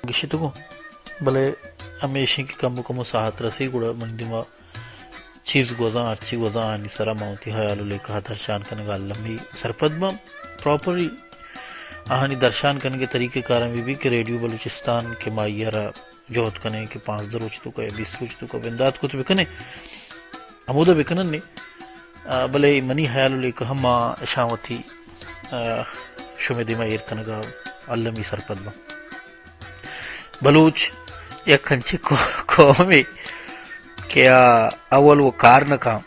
గిషితుకు భలే hamishi ki kamu sahat rasi guda mandima چیز گوزاں ارچی گوزاں آنی سرا موتی حیالو لے کہا درشان کرنے گا لمبی سرپدما پراپری آہانی درشان کرنے کے طریقے کارن بھی کہ ریڈیو بلوچستان کے مائیارا جوہد کرنے کہ 5 روچ تو کا 20 روچ تو کا بندات کو تو بکنے عمودہ بکنن نے بلے منی حیالو لے کہا ما شاوتی شمی دیما ایر کرنے گا لمبی سرپدما بلوچ یک کنچے قومی کیا اول وہ کار نہ کام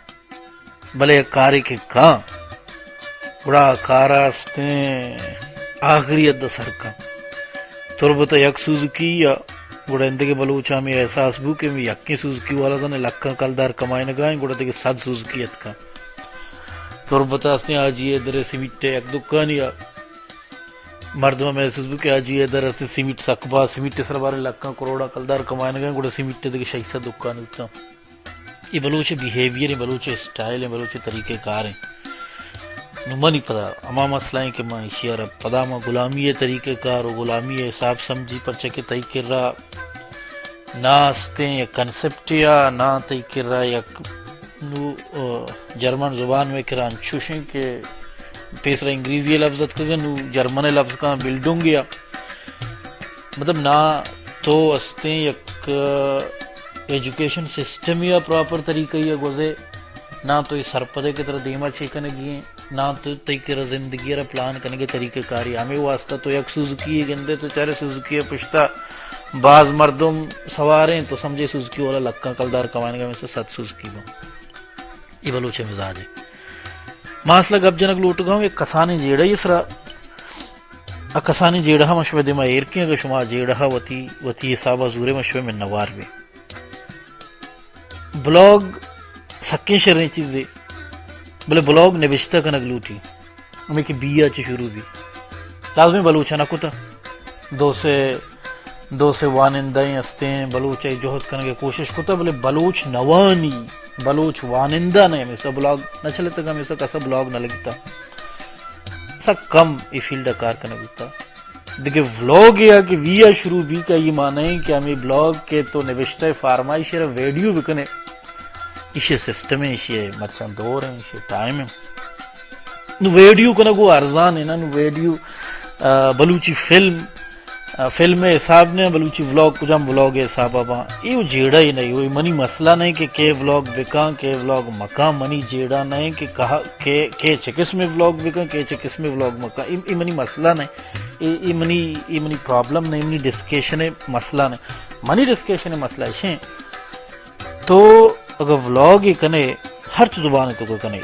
بلے کاری کے کام بڑا کاراستے آخری اد سر کا تربت یک سوزکی یا بڑا اندگے بلوچا میں احساس بو کہ میں یکی سوزکی والا تھا نے لکھن کلدار کمائے نہ گائیں گوڑا دیکھے 7 سوزکی ات کا تربت اسنے آجیے در سیمیٹے یک دکان یا مردمہ محسوس بو کہ آجیے در اسنے سیمیٹ سکبا سیمیٹے سر بارے لکھن کروڑا کلدار کمائے نہ گائیں گوڑا سیمیٹے دیکھے 600 دکان ہوتا یہ بلوچ بیہیویئر ہیں بلوچ اسٹائل ہیں بلوچ طریقہ کار ہیں نما نہیں پتا اما مسئلہ ہے کہ میں شیعر پدا ما غلامی طریقہ کار و غلامی حساب سمجھی پرچہ کے تئی کر رہا نا استے یا کنسپٹ یا نا تئی کر رہا یا جرمن زبان میں کران چوشیں کہ پیسرا انگریزی لفظت کگا نو جرمن لفظ کا بلڈنگ یا مطلب نا تو استے یک ایجوکیشن سسٹم یا پراپر طریقہ یا گوزے نہ تو یہ سرپدے کی طرح دیما چھیکنے گئے نہ تو تیکر زندگی را پلان کرنے کے طریقہ کاری ہمیں واسطہ تو یک سوزکی ہے گندے تو چارے سوزکی ہے پشتا بعض مردم سواریں تو سمجھے سوزکی والا لکھا کلدار کمائنے گا میں سے 7 سوزکی با یہ بلوچے مزاج ہے ماسلہ گب جنک لوٹ گاؤں ایک کسانی جیڑا یہ سرا کسانی جیڑا مشوہ دیما ایرکی اگر شما جیڑا وطی حسابہ زورے مشوہ میں نوار بھی بلاگ سکیں شریں چیزیں بلے بلاگ نبشتہ کا نگلوٹی ہمیں کہ بیا چی شروع بھی لازمی بلوچہ نہ کتا دو سے وانندہیں استیں بلوچہ جوہد کرنے کی کوشش کتا بلے بلوچ نوانی بلوچ وانندہ نہیں ہمیں اس کا بلاگ نہ چلے تک ہمیں اس کا کسا بلاگ نہ لگتا سا کم ای فیلڈ کار کرنے گتا دیکھیں ولاگ یا کہ ویا شروع بھی کا یہ معنی ہے کہ ہمیں بلاگ کے تو نبشتہ فارمائش ہے ویڈیو بکنے اسے سسٹم ہے اسے مرچان دور ہیں اسے ٹائم ہے نو ویڈیو کنا گو ارزان ہے نا نو ویڈیو بلوچی فلم حساب نے بلوچی ولاگ کو جام ولاگ حساب آبا یہ جیڑا ہی نہیں ہوئی منی مسئلہ نہیں کہ ولاگ بکاں کہ ولاگ مکاں منی جیڑا نہیں کہ چکس میں ولاگ بکاں کہ چکس میں ولاگ مکاں یہ منی مسئلہ نہیں یہ منی پرابلم نہیں منی ڈسکیشن ہے مسئلہ نہیں منی ڈسکیشن ہے مسئلہ ہے تو اگر ولاگ ہی کنے ہر زبان ہے تو کوئی کنے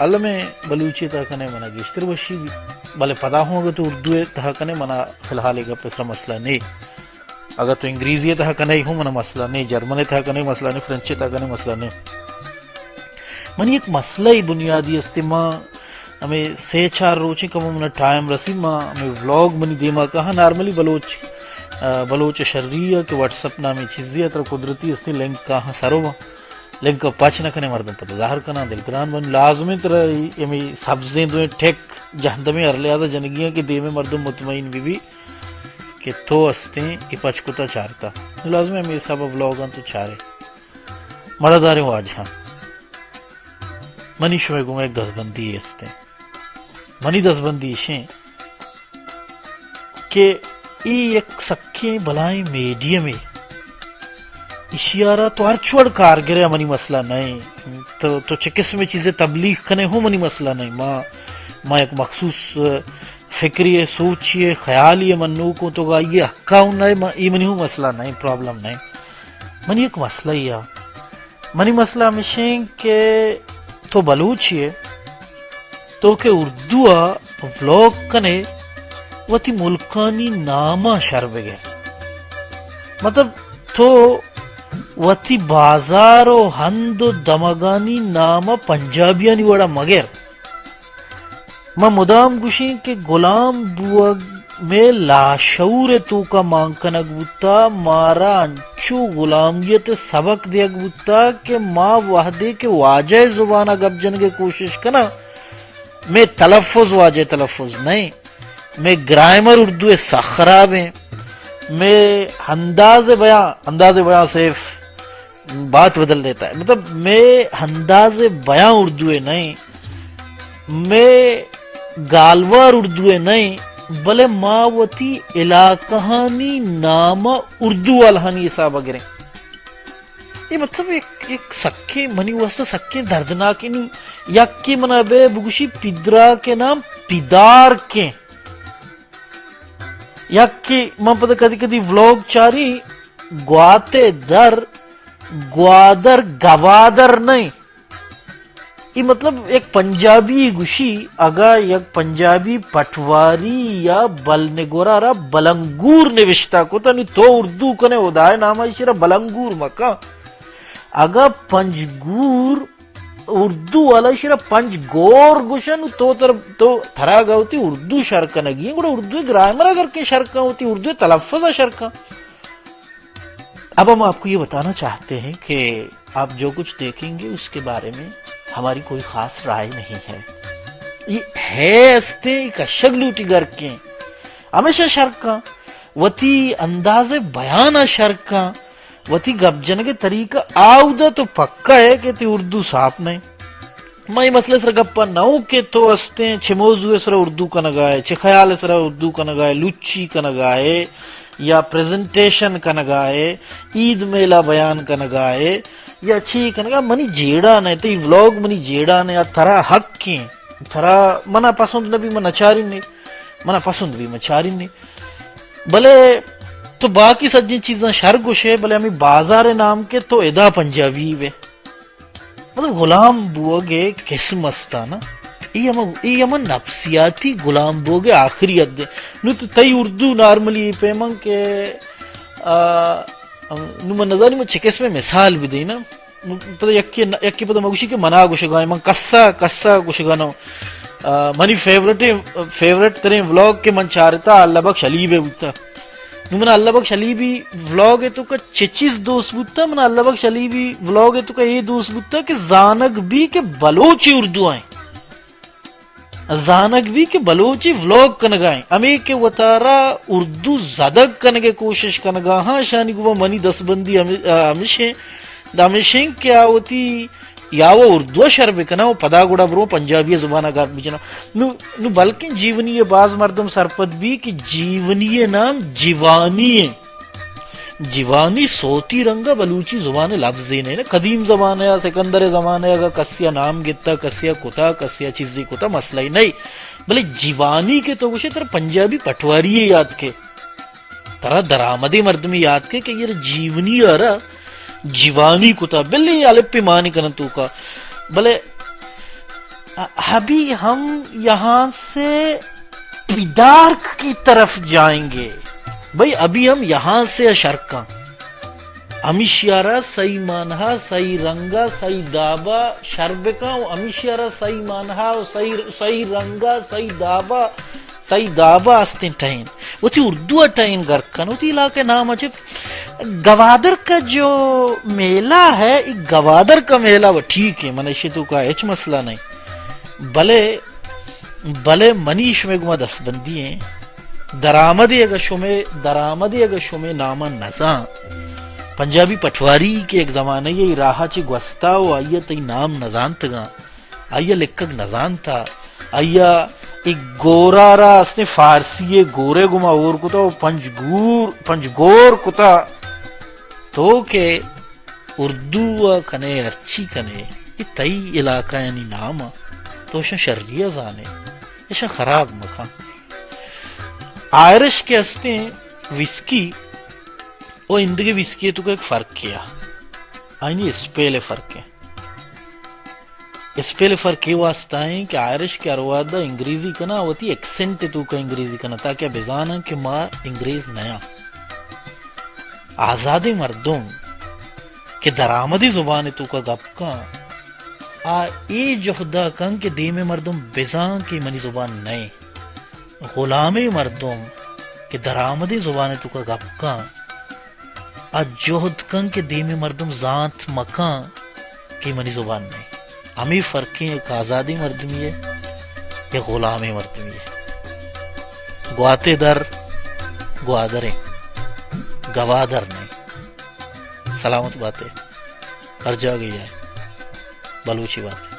اللہ میں بلوچی تا کنے منا گشتر وشی بھی بلے پتا ہوں اگر تو اردو ہے تا کنے منا فی الحال ایک پسرا مسئلہ نہیں اگر تو انگریزی ہے تا کنے ہی ہوں منا مسئلہ نہیں جرمن ہے تا کنے مسئلہ نہیں فرنچ ہے تا کنے مسئلہ نہیں منی ایک مسئلہ ہی بنیادی استماع ہمیں 3-4 روچیں کم منا ٹائم رسی ماں ہمیں ولاگ منی دیما کہا نارملی بلوچ شریعہ کہ واٹس اپ نامی چیزی ہے تر قدرتی استی لنک کہاں سرو ماں لنک کا پاچ نہ کنے مردم پتہ ظاہر کنا دلگران بن لازمی طرح یمی سبزیں دوئیں ٹھیک جہندمی ہر لحاظہ جنگیاں کی دے میں مردم مطمئن بھی کہ تو استیں ای پاچ کتا چارتا لازمی ہمیں صاحبہ ولاگان تو چارے مرہ دارے ہو آج ہاں منی شوئے گوں ایک 10 بندی استیں منی 10 بندی شیں کہ ای ایک سکھیں بلائیں میڈیم ہے اشیارہ تو ہر چوڑ کارگر ہے منی مسئلہ نہیں تو چکس میں چیزیں تبلیغ کنے ہوں منی مسئلہ نہیں ماں ایک مخصوص فکری ہے سوچی ہے خیالی ہے منو کو تو گا یہ حقا ہوں نہیں یہ منی ہوں مسئلہ نہیں پرابلم نہیں منی ایک مسئلہ ہی ہے منی مسئلہ ہمیشہ کہ تو بلوچی ہے تو کہ اردو ولاگ کنے وتی ملکانی نامہ شر بگیر مطلب تو وتی بازار و ہند و دمگانی نامہ پنجابیانی وڑا مگر میں مدام گوشیں کہ غلام بوگ میں لاشعور تو کا مانکنگ بوتا مارا انچو غلامیت سبق دیگ بوتا کہ ماں وحدے کے واجہ زبانہ گب جن کے کوشش کنا میں تلفظ واجہ تلفظ نہیں میں گرائمر اردو سخراب ہیں میں انداز بیاں صرف بات بدل دیتا ہے. مطلب میں انداز بیاں اردو ہے نہیں, میں گالوار اردو ہے نہیں, بلے ماوتی علاقہانی نام اردو والہانی حساب اگرے. یہ مطلب ایک سکے منی واسطہ سکے دردناک نہیں یکی منابے بگوشی پیدرا کے نام پیدار کے یکی من پتہ کدی کدی ولاگ چاری گواتے در گوادر گوادر نہیں. یہ مطلب ایک پنجابی گوشی اگا یک پنجابی پٹواری یا بلنگورا را بلنگور نوشتا کو تا نہیں تو اردو کنے ادائے نام ہے بلنگور مکہ اگا پنجگور اردو والا شرا پنج گور گوشن تو تھرا گا ہوتی اردو شرکا نگی گوڑا اردو گرامر اگر کے شرکا ہوتی اردو تلفظ شرکا. اب ہم آپ کو یہ بتانا چاہتے ہیں کہ آپ جو کچھ دیکھیں گے اس کے بارے میں ہماری کوئی خاص رائے نہیں ہے. یہ ہے استے کا شگلوٹی گر کے ہمیشہ شرکا وتی انداز بیان شرکا وتی گپ جن کے طریقہ آؤدا تو پکا ہے کہ تی اردو صاف نہیں. میں مسئلے سر گپا نو کہ تو استے چھ موضوع سر اردو کا نگائے چھ خیال سر اردو کا نگائے لچی کا نگائے یا پریزنٹیشن کا نگائے عید میلہ بیان کا نگائے یا اچھی کا نگا منی جیڑا نہیں تی ولاگ منی جیڑا نہیں تھرا حق کی تھرا منا پسند نبی من اچاری نہیں منا پسند بھی مچاری نہیں بلے تو باقی سجن چیزاں شر گوشے بلے ہمیں بازار نام کے تو ادا پنجابی وے مطلب غلام بوگے قسم استانا یہ ہم نفسیاتی غلام بوگے آخری حد دے نو تو تی اردو نارملی پیمن کے نو من نظاری میں چکس میں مثال بھی دینا پتہ یکی پتہ مگوشی کے منا گوشے گا من کسا گوشے گا نو منی فیورٹ ترین ولاگ کے من چارتا اللہ بخش علی بے ہوتا نو من اللہ بخش علی بھی ولاگ ہے تو کا چچیز دوست بودتا من اللہ بخش علی بھی ولاگ ہے تو کا یہ دوست بودتا کہ زانگ بھی کہ بلوچی اردو آئیں زانگ بھی کہ بلوچی ولاگ کنگائیں امی کہ وطارا اردو زدگ کنگے کوشش کنگا ہاں شانی کو منی دس بندی ہمیشیں کیا ہوتی یا وہ اردو شربے کنا وہ پدا گوڑا برو پنجابی زبانہ گات بچنا نو بلکہ جیونی باز مردم سرپد بھی کہ جیونی نام جیوانی ہے جیوانی صوتی رنگا بلوچی زبان لفظی نہیں نا قدیم زمانہ یا سکندر زمانہ اگر کسیا نام گتا کسیا کتا کسیا چیزی کتا مسئلہ ہی نہیں بلے جیوانی کے تو گوشے تر پنجابی پٹواری یاد کے ترہ درآمدی مردمی یاد کے کہ یہ جیونی آرہ جیوانی کتا بلی علب پی مانی کنن تو کا بلے ابھی ہم یہاں سے پیدارک کی طرف جائیں گے بھئی ابھی ہم یہاں سے شرکاں امیشیارہ سی مانہا سی رنگا سی دابا شربکاں امیشیارہ سی مانہا سی رنگا سی دابا استیں ٹائن وہ تی اردو ٹائن گرکن وہ تی علاقے نام عجب گوادر کا جو میلہ ہے گوادر کا میلہ وہ ٹھیک ہے منشی تو کا اچ مسئلہ نہیں بلے منیش میں گما دس بندی ہیں درآمدی اگر شمے ناما نزاں پنجابی پٹواری کے ایک زمانہ یہ راہا چی گوستا و آئیا تی نام نزان تگا آئیا لکک نزان تھا آئیا ایک گورا را اس نے فارسی گورے گما اور کتا و پنجگور کتا تو کہ اردو کنے اچھی کنے یہ تی علاقہ یعنی نام تو شن شریعہ زانے یہ خراب مکان آئرش کے ہستے وسکی وہ اندگی وسکی تو ایک فرق کیا آئینی اس پہلے فرق ہے اس پہلے فرق یہ واسطہ ہے کہ آئرش کے اروادہ انگریزی کنا ہوتی ایکسنٹ تو کا انگریزی کنا تاکہ بیزانا کہ ماں انگریز نیا آزادی مردوں کہ درآمدی زبان تو کا گپ کا اے جہدہ کن کہ دیم مردم بیزان کی منی زبان نئے غلامی مردوں کہ درآمدی زبان تو کا گپ کا جوہد کن کے دیم مردم ذات مکان کی منی زبان نہیں ہمیں فرقیں ایک آزادی مردمی ہے ایک غلامی مردمی ہے گواتے در گوادریں گوادر نہیں، سلامت باتیں ہر جگہ ہے، بلوچی باتیں.